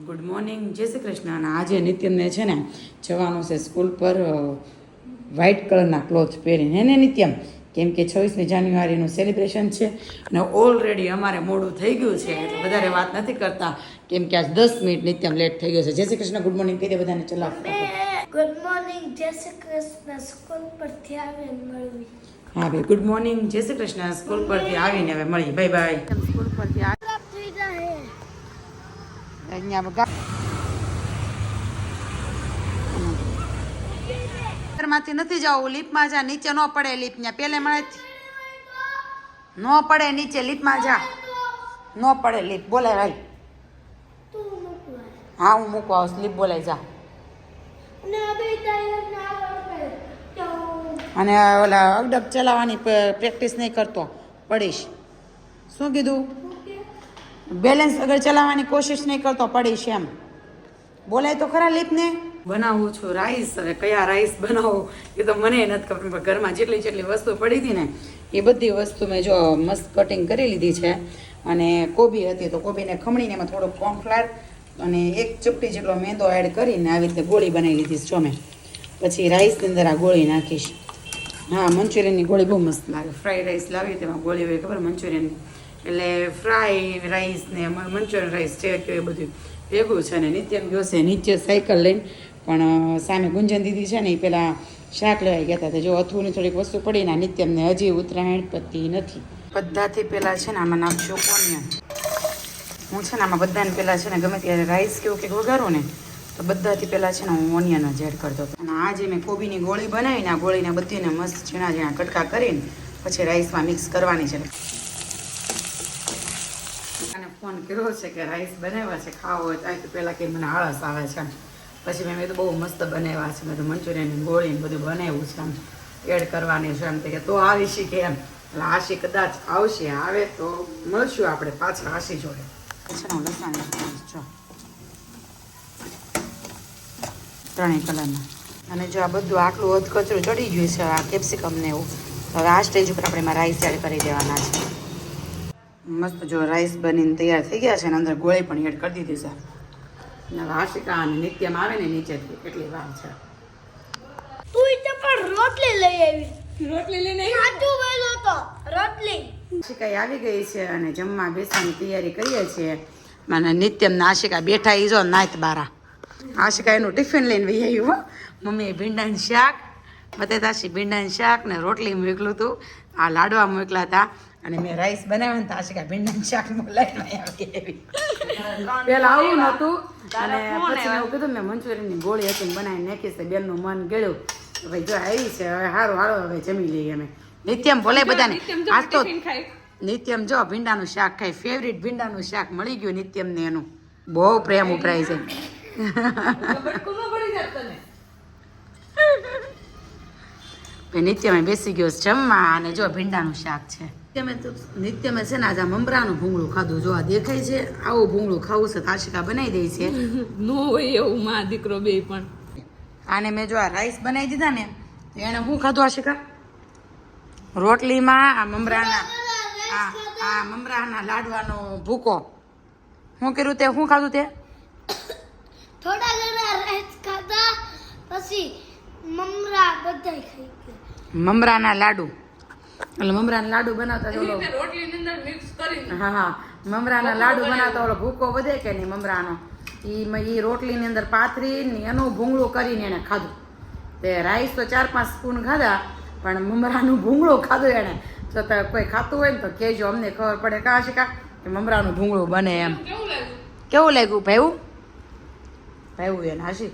Good morning, જય શ્રી કૃષ્ણ. અને આજે નિત્યમને છે ને જવાનું છે સ્કૂલ પર વ્હાઇટ કલરના ક્લોથ પહેરીને, હે ને નિત્યમ? કેમ કે 26મી જાન્યુઆરીનું સેલિબ્રેશન છે અને ઓલરેડી અમારે મોડું થઈ ગયું છે એટલે વધારે વાત નથી કરતા, કેમ કે આજ 10 મિનિટ નિત્યમ લેટ થઈ ગયો છે. જય શ્રી કૃષ્ણ, ગુડ મોર્નિંગ કહી દે બધાને. ચલાવ. ગુડ મોર્નિંગ, જય શ્રી કૃષ્ણ. સ્કૂલ પરથી આવીને મળવી. હા ભાઈ, ગુડ મોર્નિંગ, જય શ્રી કૃષ્ણ. સ્કૂલ પરથી આવીને હવે મળી. Bye bye. સ્કૂલ પરથી થઈ જાય અહીંયા માંથી નથી જવું, લીપમાં જા. નીચે ન પડે લીપ, ત્યાં પેલે મળે ન પડે નીચે, લીપમાં જા. ન પડે લીપ. બોલાય ભાઈ. હા હું મૂકવા આવું. લીપ બોલાય જા. અને ઓલા અગડબ ચલાવવાની પ્રેક્ટિસ નહીં કરતો, પડીશ. શું કીધું? બેલેન્સ વગર ચલાવવાની કોશિશ નહીં કરતો, પડીશ એમ. બોલાય તો ખરા લીપને. બનાવું છું રાઈસ. હવે કયા રાઈસ બનાવું એ તો મને નથી ખબર, પણ ઘરમાં જેટલી વસ્તુ પડી હતી ને એ બધી વસ્તુ મેં જો મસ્ત કટિંગ કરી લીધી છે. અને કોબી હતી તો કોબીને ખમણીને એમાં થોડોક કોર્નફ્લાવર અને 1 ચપટી જેટલો મેંદો એડ કરીને આવી રીતે ગોળી બનાવી લીધી જો મેં. પછી રાઈસની અંદર આ ગોળી નાખીશ. હા, મંચુરિયનની ગોળી બહુ મસ્ત લાગે. ફ્રાઈડ રાઈસ લાવી તેમાં ગોળી હોય ખબર, મંચુરિયનની. એટલે ફ્રાય રાઈસ ને મંચુરિયન રાઈસ જે કે એ બધું ભેગું છે. ને નિત્યમ ગયો છે નીચે સાયકલ લઈને, પણ સામે ગુંજન દીદી છે ને એ પેલા શાક લેવા ગયા હતા. જો અથુની થોડીક વસ્તુ પડીને નિત્યમને હજી ઉત્તરાયણ પતી નથી. બધાથી પહેલાં છે ને આમાં નાખશું ઓનિયન. હું છે ને આમાં બધાને પહેલાં છે ને ગમે ત્યારે રાઈસ કેવું કંઈક વઘારું ને તો બધાથી પહેલાં છે ને હું ઓનિયન જ એડ કરી દઉં. અને આજે મેં કોબીની ગોળી બનાવીને આ ગોળીને બધીને મસ્ત ઝીણા ઝીણા કટકા કરીને પછી રાઈસમાં મિક્સ કરવાની છે. અને ફોન કર્યો છે કે રાઈસ બનાવ્યા છે, ખાવો હોય તો પહેલાં કે મને આળસ આવે છે. પછી મેં તો બહુ મસ્ત બનાવ્યા છે. મેં તો મંચુરિયનની ગોળી ને બધું બનાવ્યું છે, આમ એડ કરવાની છે. એમ કે તો આવી શીખે એમ. એટલે આશી કદાચ આવશે, આવે તો મળશું આપણે પાછા આશી જોડે. લસણ જો 3 કલરના. અને જો આ બધું આટલું અધકચરું ચડી ગયું છે આ કેપ્સિકમ ને એવું, હવે આ સ્ટેજ ઉપર આપણે એમાં રાઈસ એડ કરી દેવાના છે. મસ્ત જો રાઈસ બનીને તૈયાર થઈ ગયા છે અને અંદર ગોળી પણ એડ કરી દીધી છે. હવે આશિકા અને નિત્યમ આવે ને નીચેથી એટલી વાર છે. તું ઇતે પણ રોટલી લઈ આવી. રોટલી લઈને આટલું વેલો તો રોટલી. આશિકા આવી ગઈ છે અને જમવા બેસવાની તૈયારી કરીએ છીએ. અને નિત્યમ ને આશિકા બેઠા ઈ જો નાત બારા. આશિકા એનું ટિફિન લઈને વહી આવ્યું. મમ્મીએ ભીંડાનું શાક, બટેટાશી ભીંડાનું શાક ને રોટલી મોકલું હતું. આ લાડવા મોકલા હતા. અને મેં રાઈસ બનાવ્યા ને આશિકા ભીંડાનું શાક મોકલાઈને આવી એવી. પેલા આવું નહોતું અને પછી એવું કીધું મેં મંચુરિયનની ગોળી હતી બનાવીને નાખી છે. બેનનું મન ગળ્યું ભાઈ જો આવી છે, હવે સારું હાલો હવે જમી લઈએ અમે. નિત્યમ બોલે બધાને. આજ તો નિત્યમ જો ભીંડાનું શાક ખાય. ફેવરિટ ભીંડાનું શાક મળી ગયું નિત્યમને. એનું બહુ પ્રેમ ઉભરાય છે. નિત્યમે બેસી ગયો જમવા અને જો ભીંડાનું શાક છે. નિત્યમે છે ને આજે મમરાનું ભૂંગળું ખાધું. જો આ દેખાય છે, આવું ભૂંગળું ખાવું છે તો આશિકા બનાવી દે છે. નો હોય એવું માં દીકરો બે પણ. આને મેં જો આ રાઈસ બનાવી દીધા ને તો એને શું ખાધું આશિકા? રોટલીમાં આ મમરાના લાડવાનો ભૂકો. શું કર્યું તે? શું ખાધું તે? થોડા ઘણા રાઈસ ખાધા, પછી મમરા બધાય ખાઈ ગયા. મમરાના લાડુ. એટલે મમરાના લાડુ બનાવતા ઓલો રોટલીની અંદર મિક્સ કરીને. હા મમરાના લાડુ બનાવતા ઓલો ભૂકો વધે કે નહીં મમરાનો, ઈ રોટલીની અંદર પાથરીને એનું ભૂંગળું કરીને એને ખાધું. તે રાઈસ તો 4-5 સ્પૂન ખાધા, પણ મમરાનું ભૂંગળું ખાધું એને. જો તો કોઈ ખાતું હોય ને તો કહેજો, અમને ખબર પડે કા શીખા કે મમરાનું ભૂંગળું બને એમ. કેવું લાગ્યું ભાઈ? ભાઈ એને આશિક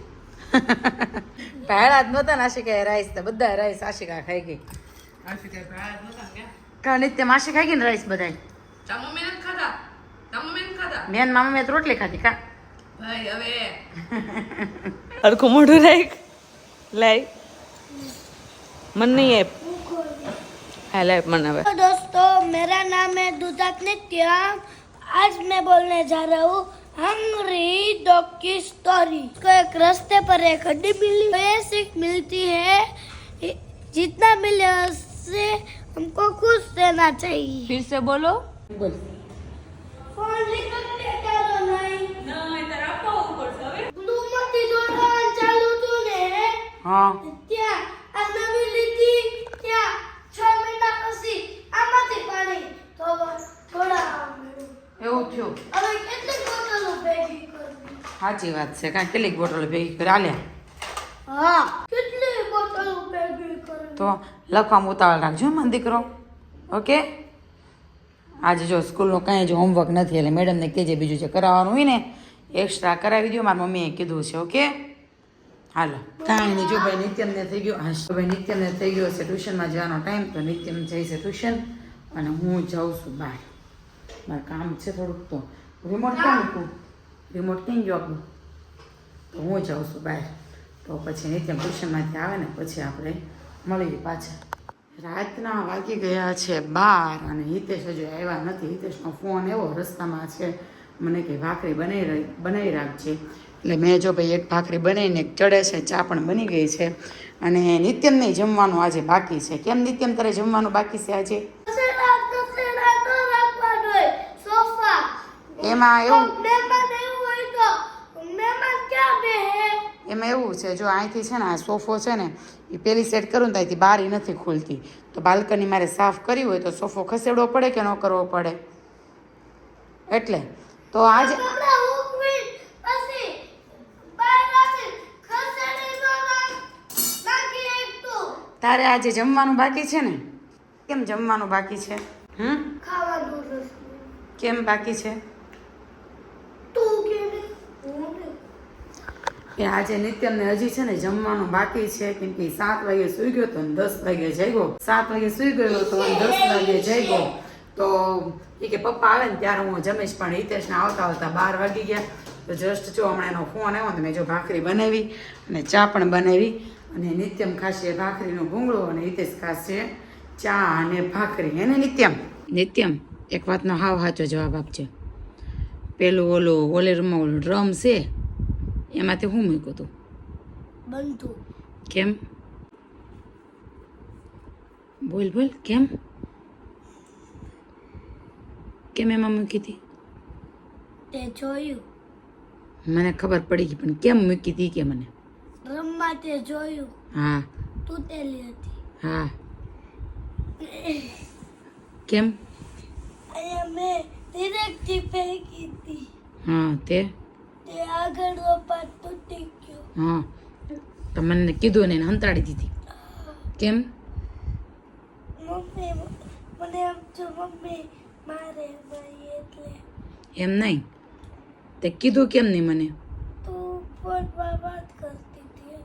ભાડા જ નહોતા ને આશિકા રાઈસ તો બધા રાઈસ આશિકા ખાઈ ગઈ. નિત્યમ આશી ખાઈ ગઈ ને રાઈસ બધા. મેન મામા મેં રોટલી ખાધી કા ભાઈ હવે હરખું મોઢું રાખ લાઈ मन नहीं है हाईलाइट मन है। दोस्तों मेरा नाम है दुदात नित्यम। आज मैं बोलने जा रहा हूँ हंगरी डॉग की स्टोरी। को एक रास्ते पर एक हड्डी मिली, तो ये सीख मिलती है जितना मिले उससे हमको खुश रहना चाहिए। फिर से बोलो। फोन निकलते करो नहीं। नहीं तेरा સાચી વાત છે કાંઈ કેટલીક બોટલ ભેગી કરી આલ્યા હા કેટલી બોટલ ભેગી કરી તો લખવામાં ઉતાવળ રાખજો મને દીકરો ઓકે આજે જો સ્કૂલનું કાંઈ જ હોમવર્ક નથી એટલે મેડમને કહેજે બીજું જે કરાવવાનું હોય ને એક્સ્ટ્રા કરાવી દો મારી મમ્મીએ કીધું છે ઓકે હાલો કાંઈ નહીં જો ભાઈ નિત્યમને થઈ ગયો હા ભાઈ નિત્યમને થઈ ગયો છે ટ્યુશનમાં જવાનો ટાઈમ તો નિત્યમ જાય છે ટ્યુશન અને હું જાઉં છું બહાર મારે કામ છે થોડુંક તો રિમોટ ક્યાં મૂકું રિમોટ ક્યાં ગયો આપણું તો હું જાઉં છું બહાર તો પછી નિત્યમ ટ્યુશનમાંથી આવે ને પછી આપણે મળીએ પાછા રાતના વાગી ગયા છે 12 અને હિતેશ હજુ આવ્યા નથી હિતેશનો ફોન એવો રસ્તામાં છે મને કે ભાખરી બનાવી રાખજે એટલે મેં જો ભાઈ એક ભાખરી બનાવીને એક ચડે છે ચા પણ બની ગઈ છે અને નિત્યમને જમવાનું આજે બાકી છે કેમ નિત્યમ તારે જમવાનું બાકી છે આજે એમાં એવું એમાં એવું છે જો અહીંથી છે ને આ સોફો છે ને એ પેલી સેટ કરું ને ત્યાંથી બારી નથી ખુલતી તો બાલ્કની મારે સાફ કરવી હોય તો સોફો ખસેડવો પડે કે ન કરવો પડે એટલે તો આજે તારે આજે જમવાનું બાકી છે ને કેમ જમવાનું બાકી છે કેમ બાકી છે એ આજે નિત્યમને હજી છે ને જમવાનું બાકી છે કેમ કે 7 વાગે સૂઈ ગયો તો 10 વાગે જાગ્યો 7 વાગે સૂઈ ગયો તો 10 વાગે જાગ્યો તો એ કે પપ્પા આવે ને ત્યારે હું જમીશ પણ હિતેશને આવતા 12 વાગી ગયા તો જસ્ટ જો હમણાં એનો ફોન આવ્યો ને મેં જો ભાખરી બનાવી અને ચા પણ બનાવી અને નિત્યમ ખાશે ભાખરીનો ભૂંગળો અને હિતેશ ખાશે ચા અને ભાખરી હે ને નિત્યમ એક વાતનો હાવ સાચો જવાબ આપજો પેલું ઓલે રૂમમાં ડ્રમ છે એમાંથી હું મૂક્યું હતું બંધુ કેમ બોલ કેમ એમાં મૂકી હતી તે જોયું મને ખબર પડી ગઈ પણ કેમ મૂકી હતી કે મને રમવા તે જોયું હા તૂટેલી હતી હા કેમ અહીંયા મેં ડિરેક્ટથી ફેંકી હતી હા તે આગળ રોપા તૂટી ગયો હા તો મને કીધું ને એને હંતાડી દીધી કેમ મમ્મી મને એમ જો મમ્મી મારે ભાઈ એટલે એમ નહીં તે કીધું કેમ નહીં મને તું ફોનમાં વાત કરતી હતી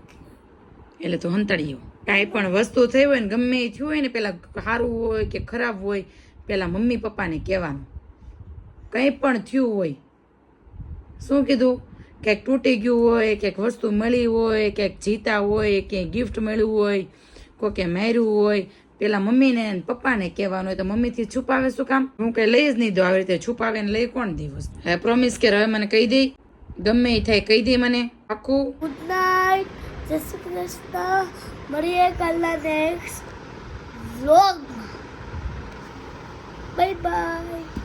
એટલે તો હંતાડી ગયો કાંઈ પણ વસ્તુ થઈ હોય ને ગમે એ થયું હોય ને પેલા સારું હોય કે ખરાબ હોય પેલા મમ્મી પપ્પાને કહેવાનું કંઈ પણ થયું હોય શું કીધું ક્યાંક તૂટી ગયું હોય ક્યાંક વસ્તુ મળી હોય ક્યાંક જીતા હોય ક્યાંક ગિફ્ટ મળ્યું હોય કોકે માર્યું હોય પેલા મમ્મીને ને પપ્પાને કહેવાનું હોય તો મમ્મીથી છુપાવે શું કામ હું કંઈ લઈ જ નહીં દઉં આવી રીતે છુપાવે ને લઈ કોણ દે વસ્તુ હવે પ્રોમિસ કે હવે મને કહી દે ગમે એ થાય કહી દે મને પાક્કું ગુડ નાઇટ જય શ્રી કૃષ્ણ મળીએ કાલના નેક્સ્ટ વ્લોગમાં બાય બાય